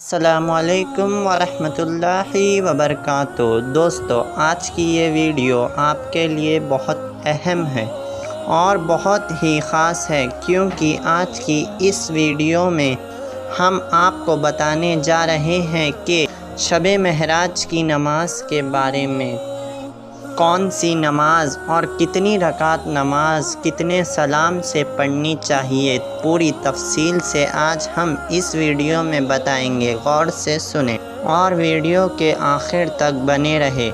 السلام علیکم ورحمۃ اللہ وبرکاتہ۔ دوستو، آج کی یہ ویڈیو آپ کے لیے بہت اہم ہے اور بہت ہی خاص ہے، کیونکہ آج کی اس ویڈیو میں ہم آپ کو بتانے جا رہے ہیں کہ شب معراج کی نماز کے بارے میں، کون سی نماز اور کتنی رکعت نماز کتنے سلام سے پڑھنی چاہیے، پوری تفصیل سے آج ہم اس ویڈیو میں بتائیں گے۔ غور سے سنیں اور ویڈیو کے آخر تک بنے رہے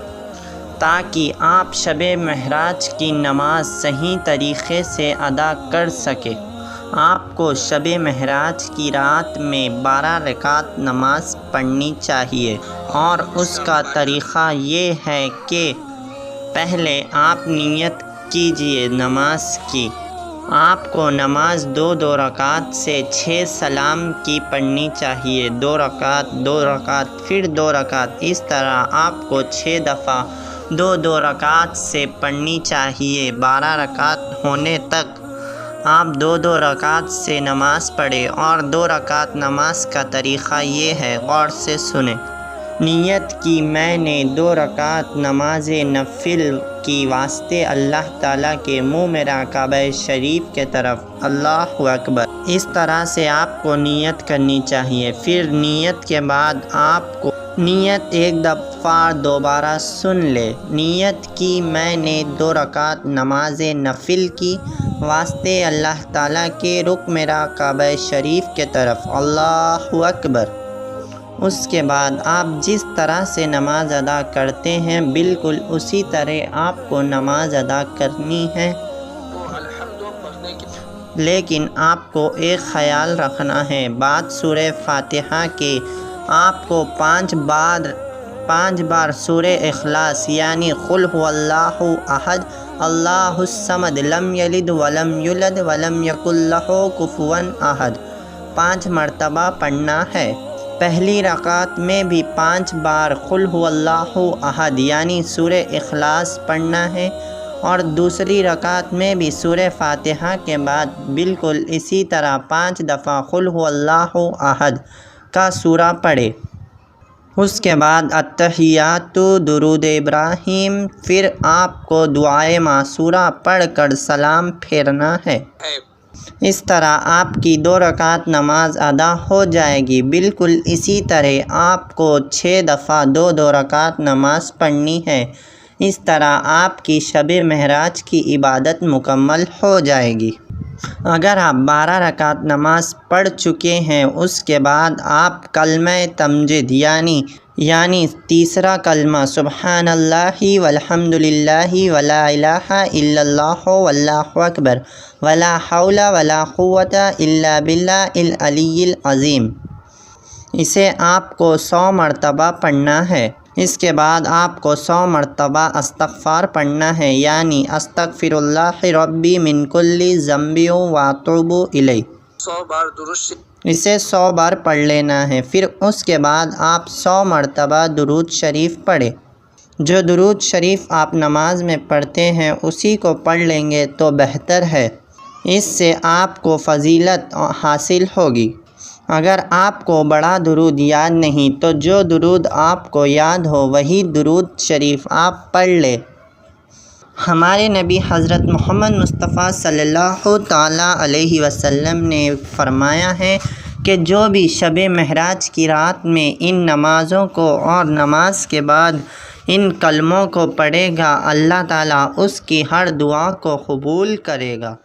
تاکہ آپ شب معراج کی نماز صحیح طریقے سے ادا کر سکیں۔ آپ کو شب معراج کی رات میں 12 رکعت نماز پڑھنی چاہیے، اور اس کا طریقہ یہ ہے کہ پہلے آپ نیت کیجئے نماز کی۔ آپ کو نماز 2 رکعت سے 6 سلام کی پڑھنی چاہیے، 2 رکعت 2 رکعت پھر 2 رکعت، اس طرح آپ کو 6 دفعہ 2 رکعت سے پڑھنی چاہیے۔ 12 رکعت ہونے تک آپ 2 رکعت سے نماز پڑھیں، اور 2 رکعت نماز کا طریقہ یہ ہے، غور سے سنیں۔ نیت کی میں نے 2 رکعت نماز نفل کی واسطے اللہ تعالیٰ کے منہ میں کعبہ شریف کے طرف، اللہ اکبر، اس طرح سے آپ کو نیت کرنی چاہیے۔ پھر نیت کے بعد آپ کو نیت ایک دفعہ دوبارہ سن لے۔ نیت کی میں نے 2 رکعت نماز نفل کی واسطے اللہ تعالیٰ کے رخ میرا کعبہ شریف کے طرف، اللہ اکبر۔ اس کے بعد آپ جس طرح سے نماز ادا کرتے ہیں بالکل اسی طرح آپ کو نماز ادا کرنی ہے، لیکن آپ کو ایک خیال رکھنا ہے۔ بعد سورہ فاتحہ کے آپ کو 5 بار سورہ اخلاص یعنی قل هو اللہ احد اللہ الصمد لم یلد ولم یولد ولم یکن لہ کفوا احد 5 مرتبہ پڑھنا ہے۔ پہلی رکعت میں بھی 5 بار قل هو اللہ احد یعنی سورہ اخلاص پڑھنا ہے، اور دوسری رکعت میں بھی سورہ فاتحہ کے بعد بالکل اسی طرح 5 دفعہ قل هو اللہ احد کا سورہ پڑھے۔ اس کے بعد التحیات، درود ابراہیم، پھر آپ کو دعائے معصورہ پڑھ کر سلام پھیرنا ہے۔ اس طرح آپ کی 2 رکعت نماز ادا ہو جائے گی۔ بالکل اسی طرح آپ کو 6 دفعہ 2 رکعت نماز پڑھنی ہے۔ اس طرح آپ کی شب معراج کی عبادت مکمل ہو جائے گی۔ اگر آپ 12 رکعت نماز پڑھ چکے ہیں، اس کے بعد آپ کلمہ تمجید یعنی تیسرا کلمہ سبحان اللہ والحمد للہ ولا الہ الا اللہ واللہ اکبر ولا حول ولا قوت الا باللہ العلی العظیم، اسے آپ کو 100 مرتبہ پڑھنا ہے۔ اس کے بعد آپ کو 100 مرتبہ استغفار پڑھنا ہے، یعنی استغفر اللہ ربی من کل ذنب واتوب الیہ، 100 بار اسے 100 بار پڑھ لینا ہے۔ پھر اس کے بعد آپ 100 مرتبہ درود شریف پڑھیں۔ جو درود شریف آپ نماز میں پڑھتے ہیں اسی کو پڑھ لیں گے تو بہتر ہے، اس سے آپ کو فضیلت حاصل ہوگی۔ اگر آپ کو بڑا درود یاد نہیں تو جو درود آپ کو یاد ہو وہی درود شریف آپ پڑھ لیں۔ ہمارے نبی حضرت محمد مصطفیٰ صلی اللہ تعالیٰ علیہ وسلم نے فرمایا ہے کہ جو بھی شب معراج کی رات میں ان نمازوں کو اور نماز کے بعد ان کلموں کو پڑھے گا، اللہ تعالیٰ اس کی ہر دعا کو قبول کرے گا۔